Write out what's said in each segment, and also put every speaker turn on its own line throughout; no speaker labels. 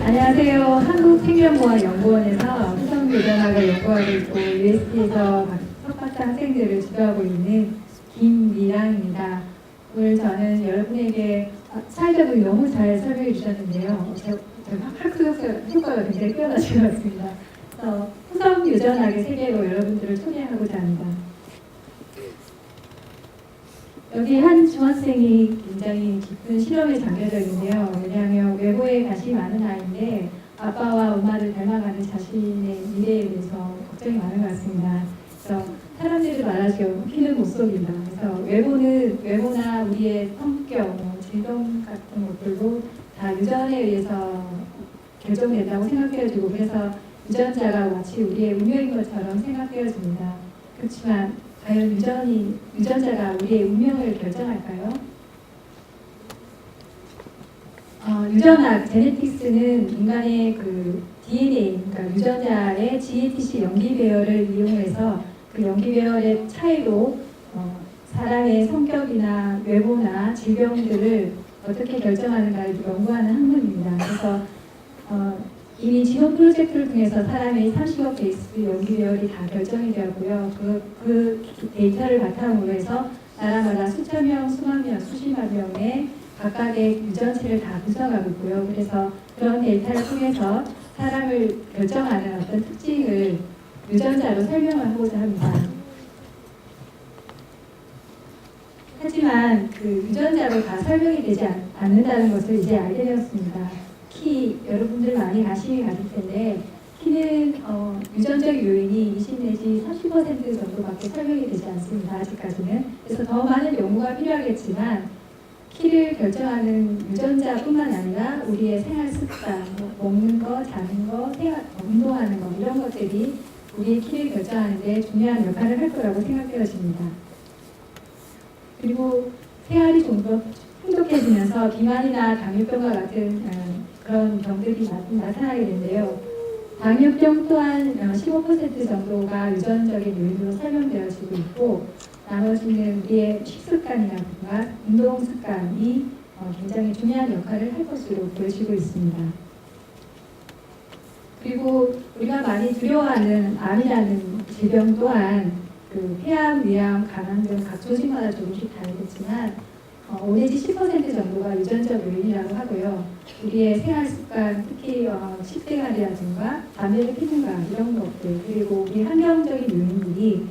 안녕하세요. 한국생명공학연구원에서 후성유전학을 연구하고 있고 USD에서 석박사 학생들을 지도하고 있는 김미랑입니다. 오늘 저는 여러분에게 사회자분이 너무 잘 설명해 주셨는데요. 학습 효과가 굉장히 뛰어나신 것 같습니다. 후성유전학의 세계로 여러분들을 소개하고자 합니다. 여기 한 중학생이 굉장히 깊은 실험에 잠겨져 있는데요. 왜냐하면 외모에 관심이 많은 아이인데 아빠와 엄마를 닮아가는 자신의 미래에 대해서 걱정이 많은 것 같습니다. 그래서 사람들이 말하죠. 피는 못 속인다. 그래서 외모나 우리의 성격, 질병 같은 것들도 다 유전에 의해서 결정된다고 생각되어지고, 그래서 유전자가 마치 우리의 운명인 것처럼 생각되어집니다. 그렇지만 과연 유전자가 우리의 운명을 결정할까요? 유전학, 제네틱스는 인간의 그 DNA, 그러니까 유전자의 GATC 염기 배열을 이용해서 그 염기 배열의 차이로 사람의 성격이나 외모나 질병들을 어떻게 결정하는가를 연구하는 학문입니다. 그래서 이미 지노 프로젝트를 통해서 사람의 30억 베이스 염기 배열이 다 결정이 되었고요. 그 데이터를 바탕으로 해서 나라마다 수천 명, 수만 명, 수십만 명의 각각의 유전체를 다 분석하고 있고요. 그래서 그런 데이터를 통해서 사람을 결정하는 어떤 특징을 유전자로 설명을 하고자 합니다. 하지만 그 유전자로 다 설명이 되지 않는다는 것을 이제 알게 되었습니다. 키, 여러분들 많이 관심이 가질 텐데 키는 유전적 요인이 20 내지 30% 정도밖에 설명이 되지 않습니다. 아직까지는. 그래서 더 많은 연구가 필요하겠지만 키를 결정하는 유전자뿐만 아니라 우리의 생활 습관, 먹는 거, 자는 거, 운동하는 거 이런 것들이 우리의 키를 결정하는 데 중요한 역할을 할 거라고 생각되어집니다. 그리고 생활이 좀 더 풍족해지면서 비만이나 당뇨병과 같은 그런 병들이 나타나게 되는데요. 당뇨병 또한 15% 정도가 유전적인 요인으로 설명되어지고 있고, 나머지는 우리의 식습관이라든가 운동 습관이 굉장히 중요한 역할을 할 것으로 보여지고 있습니다. 그리고 우리가 많이 두려워하는 암이라는 질병 또한 그 폐암, 위암, 간암 등 각 조직마다 조금씩 다르겠지만 5 내지 10% 정도가 유전적 요인이라고 하고요. 우리의 생활 습관, 특히 식생활이라든가 담배를 피는가 이런 것들, 그리고 우리 환경적인 요인들이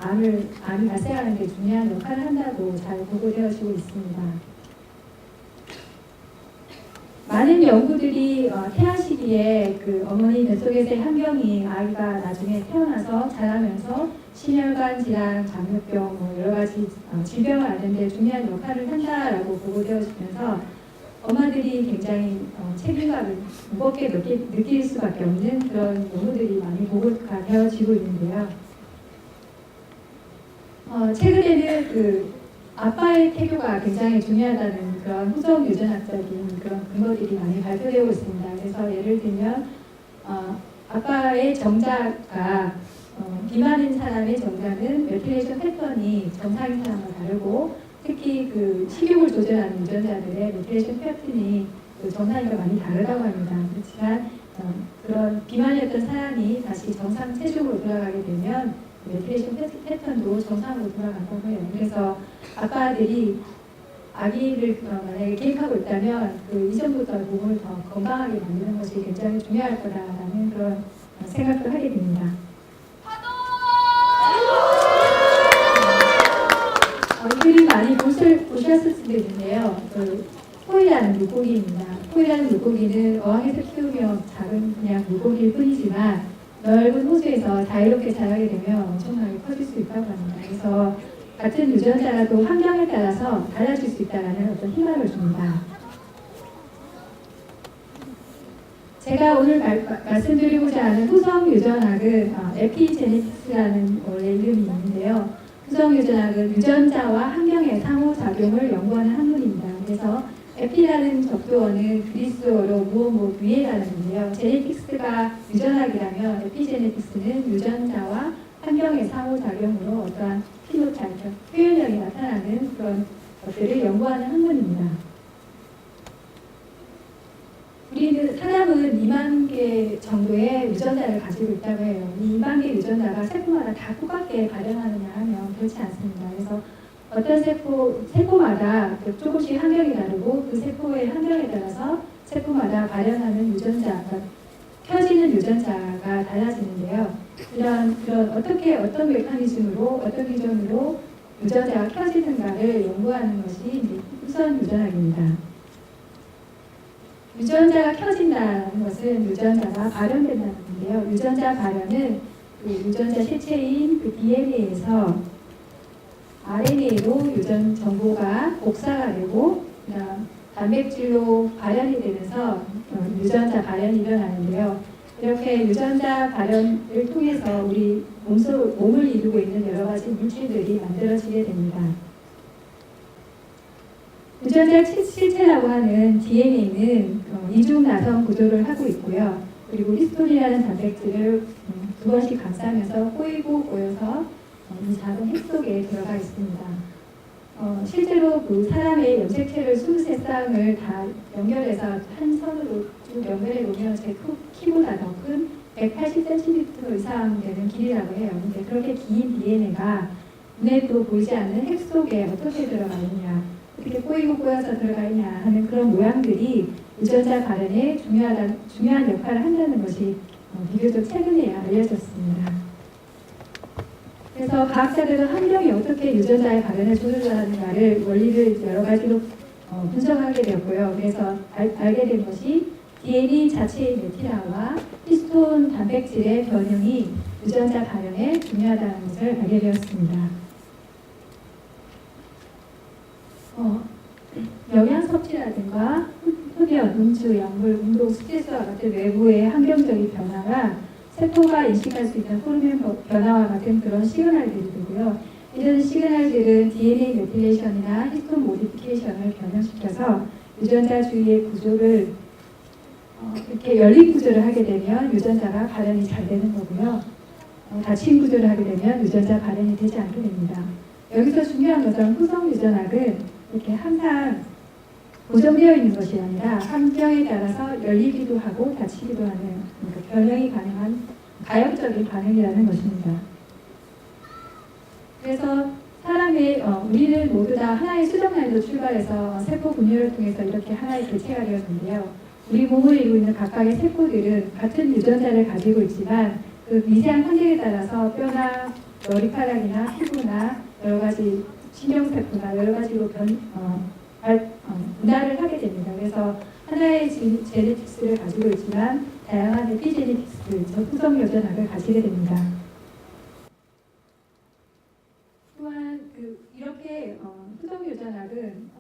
암이 발생하는 데 중요한 역할을 한다고 잘 보고되어지고 있습니다. 많은 연구들이 태아 시기에 그 어머니 뱃속에서의 환경이 아이가 나중에 태어나서 자라면서 심혈관 질환, 당뇨병, 여러 가지 질병을 앓는 데 중요한 역할을 한다라고 보고되어지면서 엄마들이 굉장히 책임감을 무겁게 느낄 수밖에 없는 그런 연구들이 많이 보고가 되어지고 있는데요. 최근에는 그 아빠의 태교가 굉장히 중요하다는 그런 후성 유전학적인 그런 근거들이 많이 발표되고 있습니다. 그래서 예를 들면 아빠의 정자가 비만인 사람의 정자는 메틸레이션 패턴이 정상인 사람과 다르고, 특히 그 식욕을 조절하는 유전자들의 메틸레이션 패턴이 그 정상인과 많이 다르다고 합니다. 그렇지만 그런 비만이었던 사람이 다시 정상 체중으로 돌아가게 되면 메틸레이션 패턴도 정상으로 돌아간다고 해요. 그래서 아빠들이 아기를 만약에 계획하고 있다면 그 이전부터 몸을 더 건강하게 만드는 것이 굉장히 중요할 거다라는 그런 생각도 하게 됩니다. 이들이 많이 보셨을 수도 있는데요. 포이라는 물고기입니다. 포이라는 물고기는 어항에서 키우면 작은 그냥 물고기일 뿐이지만 넓은 호수에서 자유롭게 자라게 되면 엄청나게 커질 수 있다고 합니다. 그래서 같은 유전자라도 환경에 따라서 달라질 수 있다는 어떤 희망을 줍니다. 제가 오늘 말씀드리고자 하는 후성 유전학은 에피제네틱스라는 원래 이름이 있는데요. 후성 유전학은 유전자와 환경의 상호작용을 연구하는 학문입니다. 그래서 에피라는 접두어는 그리스어로 무엇 위에라는 건데요. 제네틱스가 유전학이라면 에피제네틱스는 유전자와 환경의 상호작용으로 어떠한 피노타입, 표현력이 나타나는 그런 것들을 연구하는 학문입니다. 우리는 사람은 개 정도의 유전자를 가지고 있다고 해요. 이 2만 개 유전자가 세포마다 다 똑같게 발현하느냐 하면 그렇지 않습니다. 그래서 어떤 세포마다 조금씩 환경이 다르고 그 세포의 환경에 따라서 세포마다 발현하는 유전자, 그러니까 켜지는 유전자가 달라지는데요. 그런 어떤 메커니즘으로, 어떤 기전으로 유전자가 켜지는가를 연구하는 것이 이제 후선 유전학입니다. 유전자가 켜진다는 것은 유전자가 발현된다는 건데요. 유전자 발현은 그 유전자 실체인 그 DNA에서 RNA로 유전 정보가 복사가 되고 단백질로 발현이 되면서 유전자 발현이 일어나는데요. 이렇게 유전자 발현을 통해서 우리 몸을 이루고 있는 여러 가지 물질들이 만들어지게 됩니다. 유전자 실체라고 하는 DNA는 이중 나선 구조를 하고 있고요. 그리고 히스톤이라는 단백질을 두 번씩 감싸면서 꼬이고 꼬여서 이 작은 핵 속에 들어가 있습니다. 실제로 그 사람의 염색체를 23쌍을 다 연결해서 한 선으로 쭉 연결해 놓으면 제 키보다 더 큰 180cm 이상 되는 길이라고 해요. 근데 그렇게 긴 DNA가 눈에도 보이지 않는 핵 속에 어떻게 들어가 있냐, 어떻게 꼬이고 꼬여서 들어가 있냐 하는 그런 모양들이 유전자 발현에 중요한 역할을 한다는 것이 비교적 최근에 알려졌습니다. 그래서 과학자들은 환경이 어떻게 유전자의 발현을 조절하는가를 원리를 여러 가지로 분석하게 되었고요. 그래서 알게 된 것이 DNA 자체의 메티라와 히스톤 단백질의 변형이 유전자 발현에 중요하다는 것을 알게 되었습니다. 영양 섭취라든가 흡연, 음주, 약물, 운동, 스트레스와 같은 외부의 환경적인 변화가 세포가 인식할 수 있는 호르몬 변화와 같은 그런 시그널들이 되고요. 이런 시그널들은 DNA 메틸레이션이나 히스톤 모디피케이션을 변형시켜서 유전자 주위의 구조를 이렇게 열린 구조를 하게 되면 유전자가 발현이 잘 되는 거고요. 닫힌 구조를 하게 되면 유전자 발현이 되지 않게 됩니다. 여기서 중요한 것은 후성 유전학은 이렇게 항상 고정되어 있는 것이 아니라 환경에 따라서 열리기도 하고 닫히기도 하는, 그러니까 변형이 가능한 가역적인 반응이라는 것입니다. 그래서 우리는 모두 다 하나의 수정라인으로 출발해서 세포 분열을 통해서 이렇게 하나의 개체가 되었는데요. 우리 몸을 이루고 있는 각각의 세포들은 같은 유전자를 가지고 있지만 그 미세한 환경에 따라서 뼈나 머리카락이나 피부나 여러 가지 신경세포나 여러 가지로 분할을 하게 됩니다. 그래서 하나의 제네틱스를 가지고 있지만 다양한 에피제네틱스, 후성 유전학을 가지게 됩니다. 또한 이렇게 후성 유전학은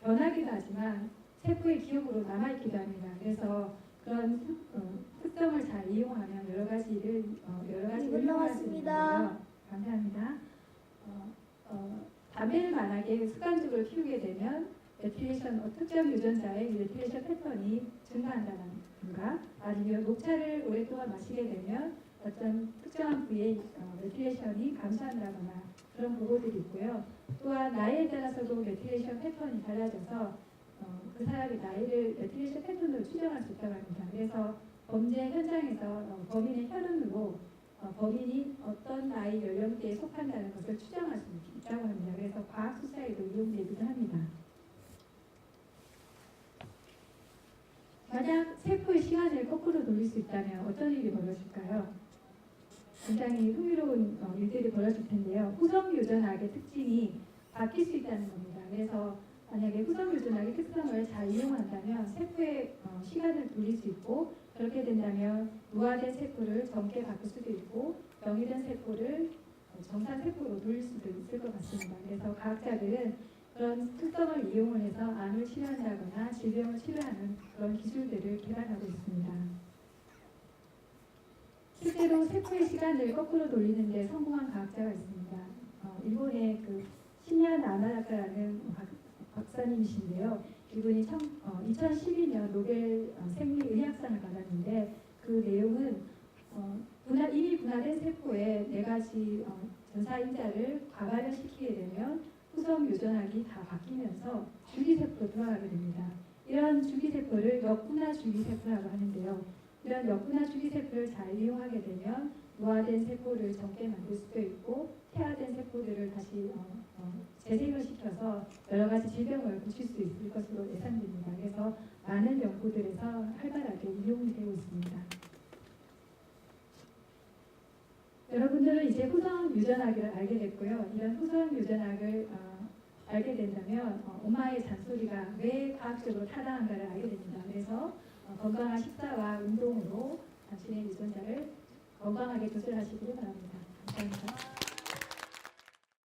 변하기도 하지만 세포의 기억으로 남아있기도 합니다. 그래서 그런 특성을 잘 이용하면 여러 가지를 이용할 수 있는데요. 감사합니다. 담배를 만약에 습관적으로 피우게 되면 특정 유전자의 메틸레이션 패턴이 증가한다든가, 아니면 녹차를 오랫동안 마시게 되면 어떤 특정한 부위의 메틸레이션이 감소한다거나 그런 보고들이 있고요. 또한 나이에 따라서도 메틸레이션 패턴이 달라져서 그 사람의 나이를 메틸레이션 패턴으로 추정할 수 있다고 합니다. 그래서 범죄 현장에서 범인의 혈흔으로 범인이 어떤 나이 연령대에 속한다는 것을 추정할 수 있다고 합니다. 그래서 과학 수사에도 이용되기도 합니다. 만약 세포의 시간을 거꾸로 돌릴 수 있다면 어떤 일이 벌어질까요? 굉장히 흥미로운 일들이 벌어질 텐데요. 후성 유전학의 특징이 바뀔 수 있다는 겁니다. 그래서 만약에 후성 유전학의 특성을 잘 이용한다면 세포의 시간을 돌릴 수 있고, 그렇게 된다면 노화된 세포를 젊게 바꿀 수도 있고 병이된 세포를 정상 세포로 돌릴 수도 있을 것 같습니다. 그래서 과학자들은 그런 특성을 이용을 해서 암을 치료한다거나 질병을 치료하는 그런 기술들을 개발하고 있습니다. 실제로 세포의 시간을 거꾸로 돌리는 데 성공한 과학자가 있습니다. 일본의 신야 나나라카라는 박사님이신데요. 이분이 2012년 노벨 생리의학상을 받았는데, 그 내용은 이미 분할된 세포에 4가지 전사인자를 과발현시키게 되면 후성 유전학이 다 바뀌면서 주기세포로 돌아가게 됩니다. 이런 주기세포를 역분화 주기세포라고 하는데요. 통해서 여러 가지 질병을 고칠 수 있을 것으로 예상됩니다. 그래서 많은 연구들에서 활발하게 이용이 되고 있습니다. 여러분들은 이제 후성 유전학을 알게 됐고요. 이런 후성 유전학을 알게 된다면 엄마의 잔소리가 왜 과학적으로 타당한가를 알게 됩니다. 그래서 건강한 식사와 운동으로 당신의 유전자를 건강하게 조절하시길 바랍니다. 감사합니다.